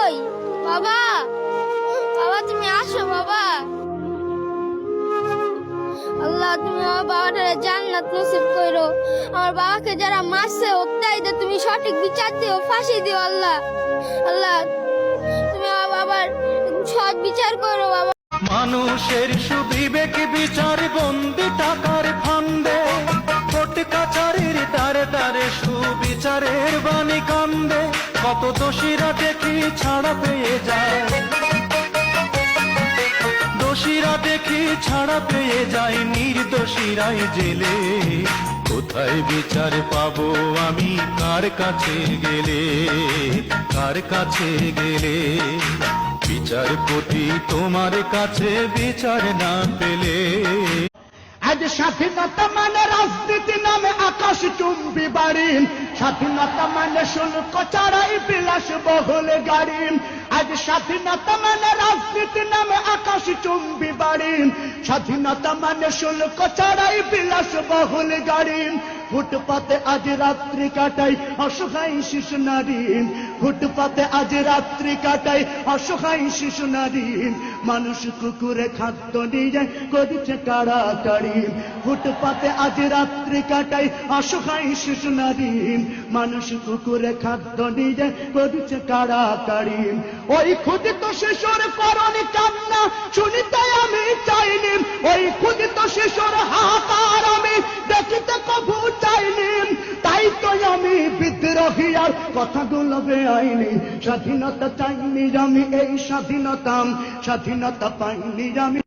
কই বাবা? বাবা তুমি আসো বাবা। আল্লাহ তুমি আমার বাবাটারে জান্নাত নসিব করো। আমার বাবাকে যারা মারছে হত্যায় তুমি সঠিক বিচার দিও, ফাঁসি দিও আল্লাহ। আল্লাহ তুমি আমার বাবার সৎ বিচার করো বাবা। মানুষের সুবিবেক বিচার বন্দি টাকার ফান্দে, কোর্ট কাছারির তারে তারে সুবিচারের বাণী কান্দে। কত দোষীরা দেখি ছাড়া পেয়ে যায়, দোষীরা দেখি ছাড়া পেয়ে যায়, নির্দোষীরাই জেলে। কোথায় বিচার পাবো আমি, কার কাছে গেলে, কার কাছে গেলে? বিচারপতি তোমার কাছে বিচার না পেলে। আজ স্বাধীনতা মানে রাজনীতি নামে আকাশ চুম্বি বাড়ি, স্বাধীনতা মানে শুল্ক ছাড়াই বিলাস বহুল গাড়ি। আজ স্বাধীনতা মানে রাজনীতি নামে আকাশ চুম্বি বাড়ি, স্বাধীনতা মানে শুল্ক ছাড়াই বিলাস বহুল গাড়ি। ফুটপাতে আজ রাত্রি কাটাই অসহায় শিশু নারী, ফুটপাতে আজ রাত্রি কাটাই অসহায় শিশু নারী। মানুষ কুকুরে খাদ্য নিয়ে করেছে কাড়াকাড়ি, ফুটপাতে আজ রাত্রি কাটাই অসহায় শিশু নারী। মানুষ কুকুরে খাদ্য নিয়ে করেছে কাড়াকাড়ি। ওই ক্ষুদিত শিশুর করণে কান্না শুনিতে আমি চাইনি, ওই ক্ষুদিত শিশুর হাহাকার আমি দেখিতে কবু চাইনি। তাই তো আমি বিদ্রোহী আর কথাগুলো বেআইনি। স্বাধীনতা চাইনি আমি, এই স্বাধীনতা পাইনি আমি।